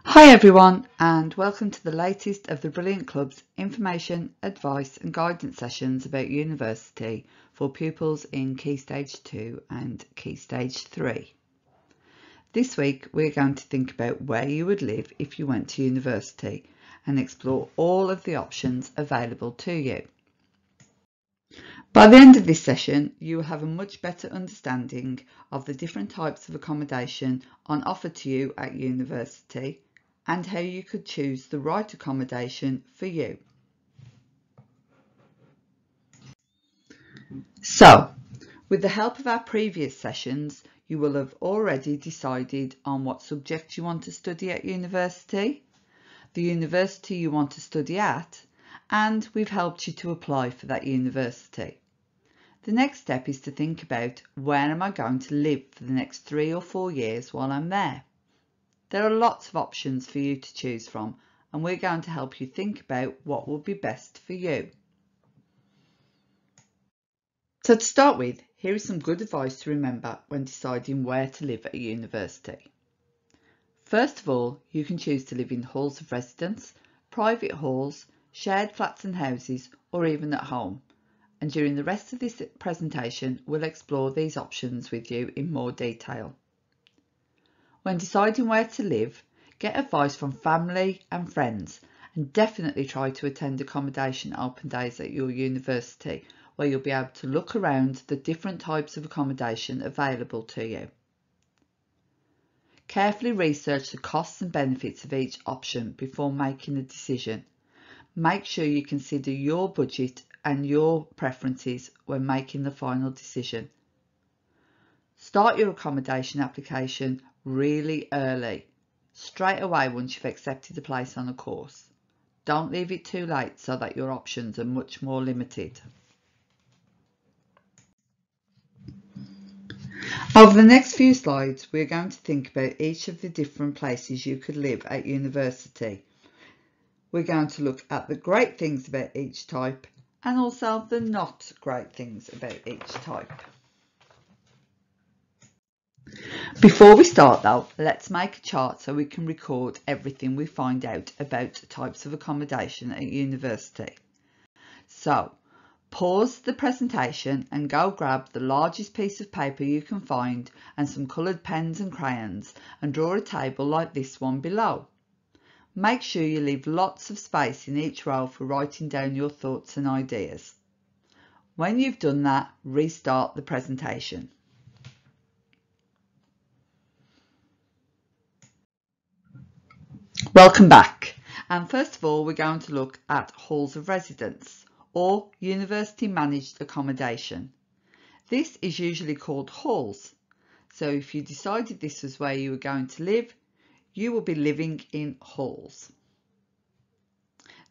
Hi everyone, and welcome to the latest of the Brilliant Club's information, advice and guidance sessions about university for pupils in Key Stage 2 and Key Stage 3. This week we're going to think about where you would live if you went to university and explore all of the options available to you. By the end of this session, you will have a much better understanding of the different types of accommodation on offer to you at university and how you could choose the right accommodation for you. So, with the help of our previous sessions, you will have already decided on what subject you want to study at university, the university you want to study at, and we've helped you to apply for that university. The next step is to think about where am I going to live for the next 3 or 4 years while I'm there. There are lots of options for you to choose from, and we're going to help you think about what will be best for you. So to start with, here is some good advice to remember when deciding where to live at a university. First of all, you can choose to live in halls of residence, private halls, shared flats and houses, or even at home. And during the rest of this presentation, we'll explore these options with you in more detail. When deciding where to live, get advice from family and friends, and definitely try to attend accommodation open days at your university, where you'll be able to look around the different types of accommodation available to you. Carefully research the costs and benefits of each option before making a decision. Make sure you consider your budget and your preferences when making the final decision. Start your accommodation application really early, straight away once you've accepted a place on a course. Don't leave it too late so that your options are much more limited. Over the next few slides, we're going to think about each of the different places you could live at university. We're going to look at the great things about each type and also the not great things about each type. Before we start though, let's make a chart so we can record everything we find out about types of accommodation at university. So, pause the presentation and go grab the largest piece of paper you can find and some coloured pens and crayons and draw a table like this one below. Make sure you leave lots of space in each row for writing down your thoughts and ideas. When you've done that, restart the presentation. Welcome back. And first of all, we're going to look at halls of residence or university managed accommodation. This is usually called halls. So if you decided this was where you were going to live, you will be living in halls.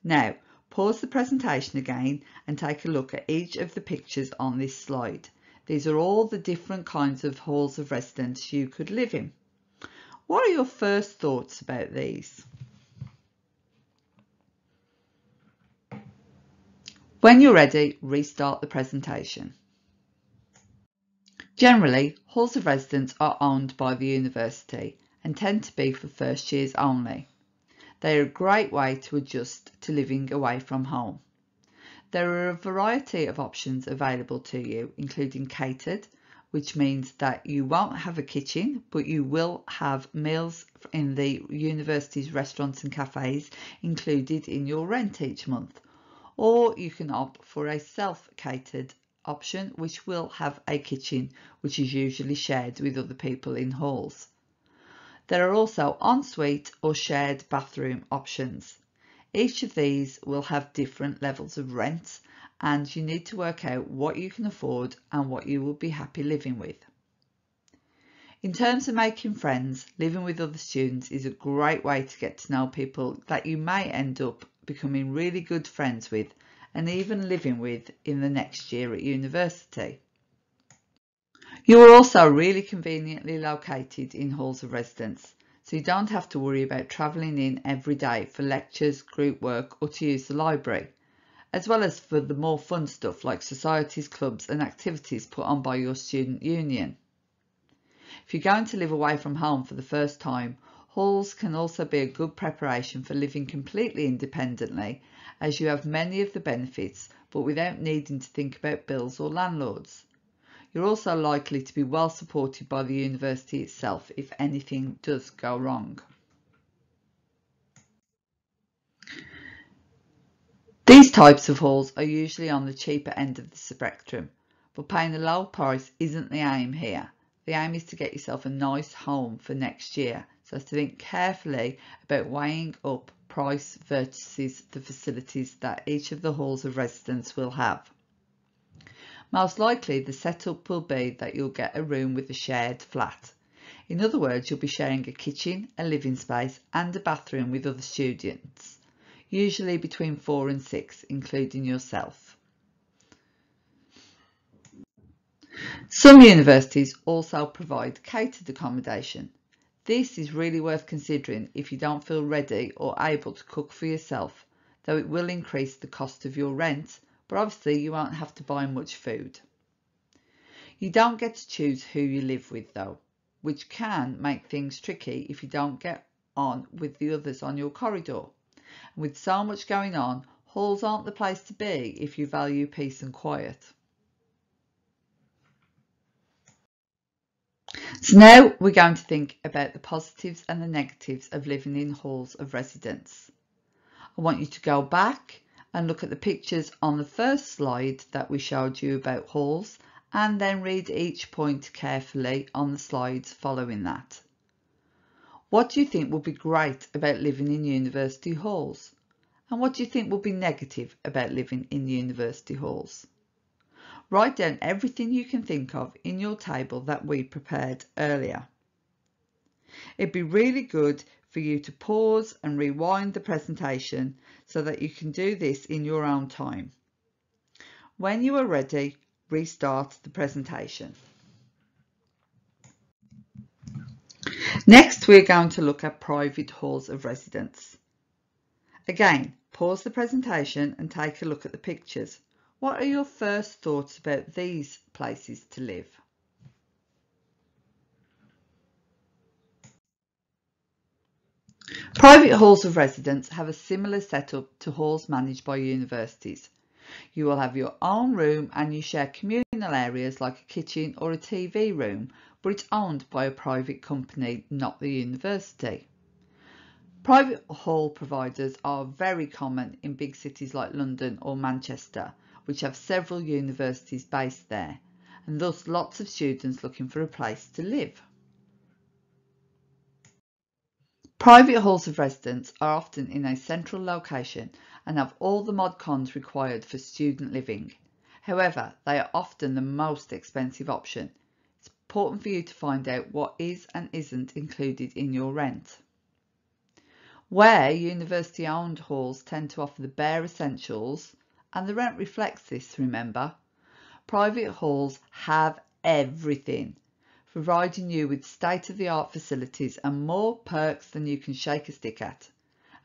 Now, pause the presentation again and take a look at each of the pictures on this slide. These are all the different kinds of halls of residence you could live in. What are your first thoughts about these? When you're ready, restart the presentation. Generally, halls of residence are owned by the university and tend to be for first years only. They are a great way to adjust to living away from home. There are a variety of options available to you, including catered, which means that you won't have a kitchen, but you will have meals in the university's restaurants and cafes included in your rent each month. Or you can opt for a self-catered option, which will have a kitchen, which is usually shared with other people in halls. There are also ensuite or shared bathroom options. Each of these will have different levels of rent, and you need to work out what you can afford and what you will be happy living with. In terms of making friends, living with other students is a great way to get to know people that you may end up becoming really good friends with and even living with in the next year at university. You are also really conveniently located in halls of residence, so you don't have to worry about travelling in every day for lectures, group work or to use the library, as well as for the more fun stuff like societies, clubs and activities put on by your student union. If you're going to live away from home for the first time, Halls can also be a good preparation for living completely independently, as you have many of the benefits but without needing to think about bills or landlords. You're also likely to be well supported by the university itself if anything does go wrong. These types of halls are usually on the cheaper end of the spectrum, but paying a low price isn't the aim here. The aim is to get yourself a nice home for next year, so to think carefully about weighing up price versus the facilities that each of the halls of residence will have. Most likely the setup will be that you'll get a room with a shared flat. In other words, you'll be sharing a kitchen, a living space and a bathroom with other students, usually between 4 and 6, including yourself. Some universities also provide catered accommodation. This is really worth considering if you don't feel ready or able to cook for yourself, though it will increase the cost of your rent, but obviously you won't have to buy much food. You don't get to choose who you live with though, which can make things tricky if you don't get on with the others on your corridor. And with so much going on, halls aren't the place to be if you value peace and quiet. So now we're going to think about the positives and the negatives of living in halls of residence. I want you to go back and look at the pictures on the first slide that we showed you about halls, and then read each point carefully on the slides following that. What do you think would be great about living in university halls? And what do you think would be negative about living in university halls? Write down everything you can think of in your table that we prepared earlier. It'd be really good for you to pause and rewind the presentation so that you can do this in your own time. When you are ready, restart the presentation. Next, we're going to look at private halls of residence. Again, pause the presentation and take a look at the pictures. What are your first thoughts about these places to live? Private halls of residence have a similar setup to halls managed by universities. You will have your own room and you share communal areas like a kitchen or a TV room, but it's owned by a private company, not the university. Private hall providers are very common in big cities like London or Manchester, which have several universities based there, and thus lots of students looking for a place to live. Private halls of residence are often in a central location and have all the mod cons required for student living. However, they are often the most expensive option. It's important for you to find out what is and isn't included in your rent. Where university-owned halls tend to offer the bare essentials, and the rent reflects this, remember. Private halls have everything, providing you with state-of-the-art facilities and more perks than you can shake a stick at.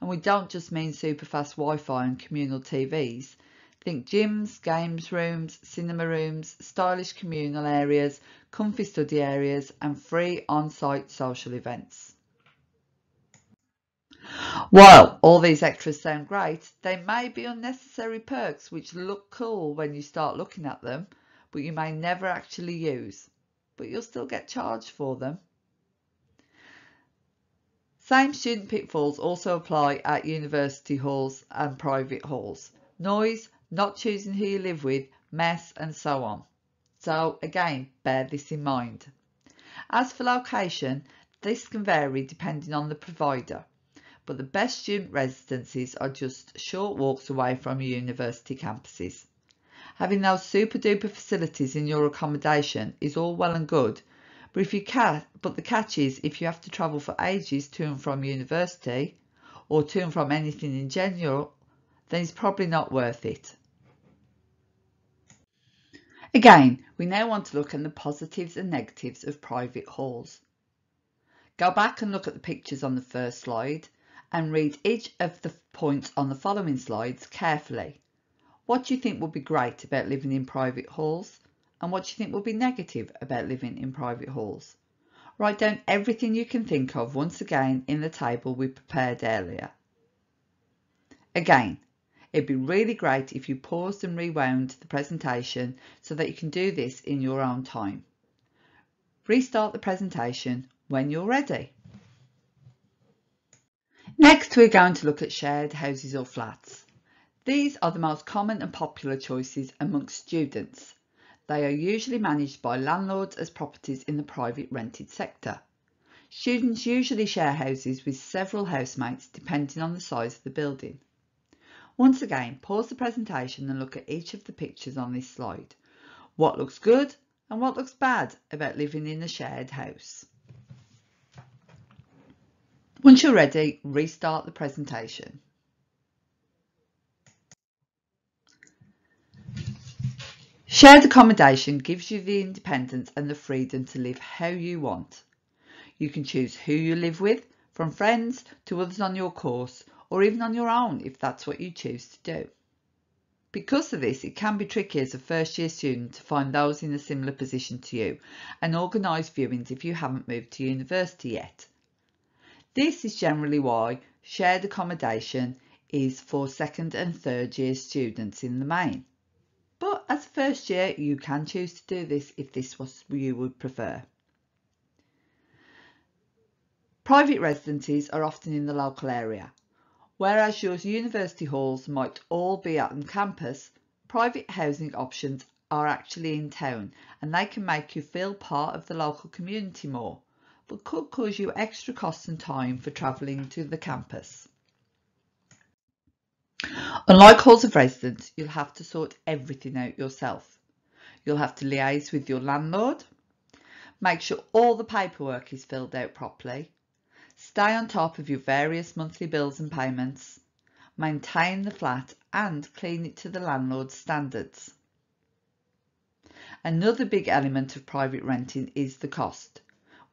And we don't just mean super fast Wi-Fi and communal TVs. Think gyms, games rooms, cinema rooms, stylish communal areas, comfy study areas and free on-site social events. While all these extras sound great, they may be unnecessary perks which look cool when you start looking at them, but you may never actually use, but you'll still get charged for them. Same student pitfalls also apply at university halls and private halls. Noise, not choosing who you live with, mess and so on. So again, bear this in mind. As for location, this can vary depending on the provider, but the best student residences are just short walks away from your university campuses. Having those super duper facilities in your accommodation is all well and good, but the catch is if you have to travel for ages to and from university or to and from anything in general, then it's probably not worth it. Again, we now want to look at the positives and negatives of private halls. Go back and look at the pictures on the first slide and read each of the points on the following slides carefully. What do you think would be great about living in private halls? And what do you think would be negative about living in private halls? Write down everything you can think of once again in the table we prepared earlier. Again, it'd be really great if you paused and rewound the presentation so that you can do this in your own time. Restart the presentation when you're ready. Next, we're going to look at shared houses or flats. These are the most common and popular choices amongst students. They are usually managed by landlords as properties in the private rented sector. Students usually share houses with several housemates depending on the size of the building. Once again, pause the presentation and look at each of the pictures on this slide. What looks good and what looks bad about living in a shared house. Once you're ready, restart the presentation. Shared accommodation gives you the independence and the freedom to live how you want. You can choose who you live with, from friends to others on your course, or even on your own if that's what you choose to do. Because of this, it can be tricky as a first year student to find those in a similar position to you and organise viewings if you haven't moved to university yet. This is generally why shared accommodation is for second and third year students in the main. But as a first year, you can choose to do this if this was what you would prefer. Private residences are often in the local area. Whereas your university halls might all be on campus, private housing options are actually in town and they can make you feel part of the local community more, but could cause you extra costs and time for travelling to the campus. Unlike halls of residence, you'll have to sort everything out yourself. You'll have to liaise with your landlord, make sure all the paperwork is filled out properly, stay on top of your various monthly bills and payments, maintain the flat and clean it to the landlord's standards. Another big element of private renting is the cost.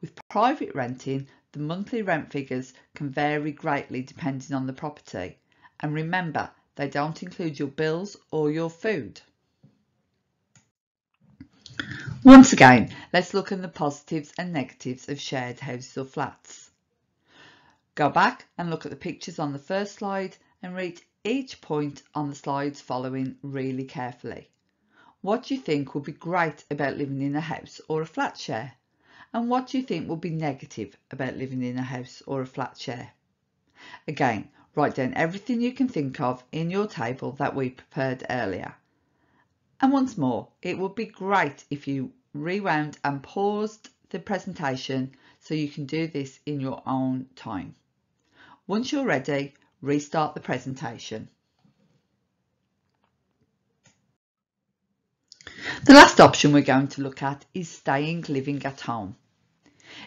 With private renting, the monthly rent figures can vary greatly depending on the property. And remember, they don't include your bills or your food. Once again, let's look at the positives and negatives of shared houses or flats. Go back and look at the pictures on the first slide and read each point on the slides following really carefully. What do you think would be great about living in a house or a flat share? And what do you think will be negative about living in a house or a flat share? Again, write down everything you can think of in your table that we prepared earlier. And once more, it would be great if you rewound and paused the presentation so you can do this in your own time. Once you're ready, restart the presentation. The last option we're going to look at is staying living at home.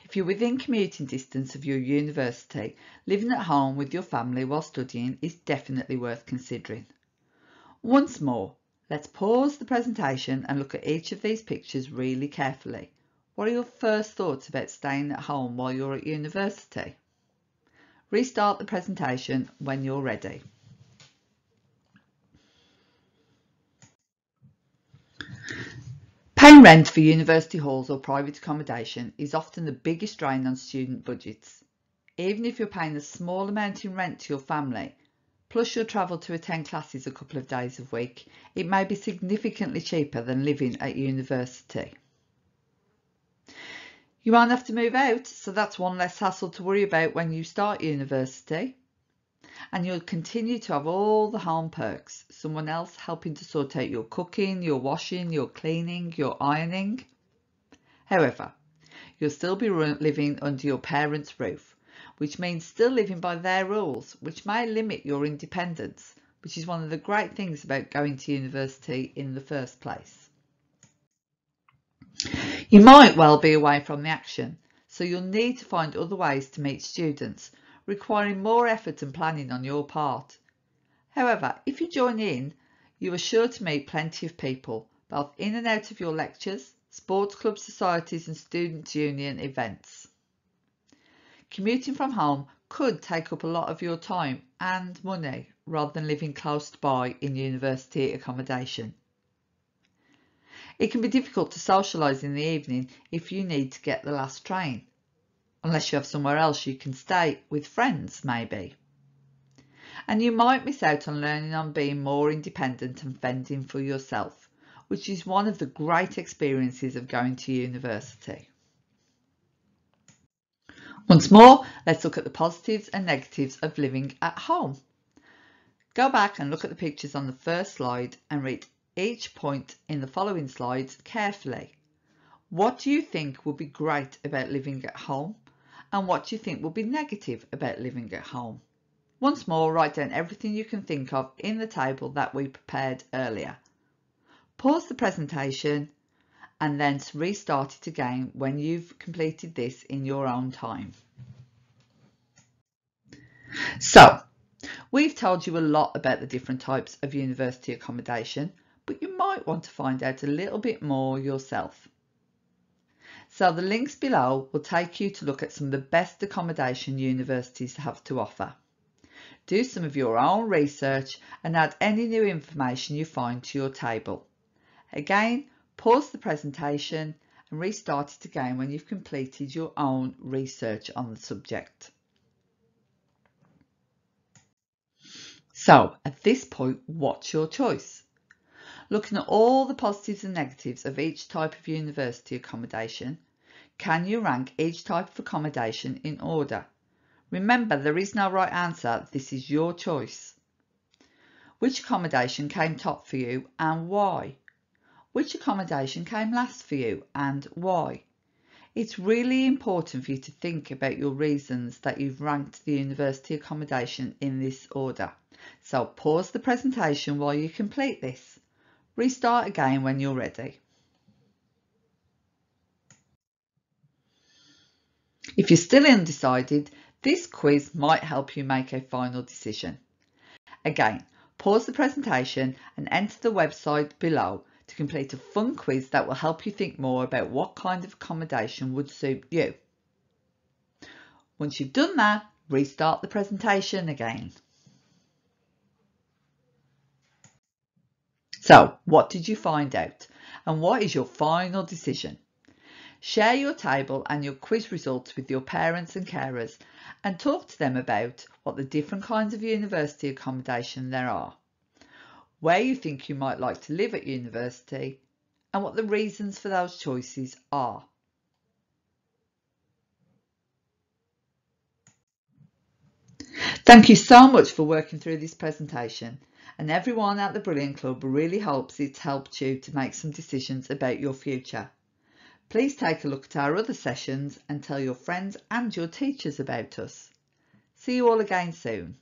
If you're within commuting distance of your university, living at home with your family while studying is definitely worth considering. Once more, let's pause the presentation and look at each of these pictures really carefully. What are your first thoughts about staying at home while you're at university? Restart the presentation when you're ready. Paying rent for university halls or private accommodation is often the biggest drain on student budgets. Even if you're paying a small amount in rent to your family, plus your travel to attend classes a couple of days a week, it may be significantly cheaper than living at university. You won't have to move out, so that's one less hassle to worry about when you start university. And you'll continue to have all the home perks, someone else helping to sort out your cooking, your washing, your cleaning, your ironing. However, you'll still be living under your parents' roof, which means still living by their rules, which may limit your independence, which is one of the great things about going to university in the first place. You might well be away from the action, so you'll need to find other ways to meet students, requiring more effort and planning on your part. However, if you join in, you are sure to meet plenty of people, both in and out of your lectures, sports club societies and student union events. Commuting from home could take up a lot of your time and money rather than living close by in university accommodation. It can be difficult to socialise in the evening if you need to get the last train. unless you have somewhere else you can stay with friends maybe. And you might miss out on learning on being more independent and fending for yourself, which is one of the great experiences of going to university. Once more, let's look at the positives and negatives of living at home. Go back and look at the pictures on the first slide and read each point in the following slides carefully. What do you think will be great about living at home? And what do you think will be negative about living at home? Once more, write down everything you can think of in the table that we prepared earlier. Pause the presentation and then restart it again when you've completed this in your own time. So, we've told you a lot about the different types of university accommodation, but you might want to find out a little bit more yourself. So the links below will take you to look at some of the best accommodation universities have to offer. Do some of your own research and add any new information you find to your table. Again, pause the presentation and restart it again when you've completed your own research on the subject. So, at this point, what's your choice? Looking at all the positives and negatives of each type of university accommodation, can you rank each type of accommodation in order? Remember, there is no right answer, this is your choice. Which accommodation came top for you and why? Which accommodation came last for you and why? It's really important for you to think about your reasons that you've ranked the university accommodation in this order. So pause the presentation while you complete this. Restart again when you're ready. If you're still undecided, this quiz might help you make a final decision. Again, pause the presentation and enter the website below to complete a fun quiz that will help you think more about what kind of accommodation would suit you. Once you've done that, restart the presentation again. So, what did you find out? And what is your final decision? Share your table and your quiz results with your parents and carers and talk to them about what the different kinds of university accommodation there are, where you think you might like to live at university, and what the reasons for those choices are. Thank you so much for working through this presentation, and everyone at the Brilliant Club really hopes it's helped you to make some decisions about your future. Please take a look at our other sessions and tell your friends and your teachers about us. See you all again soon.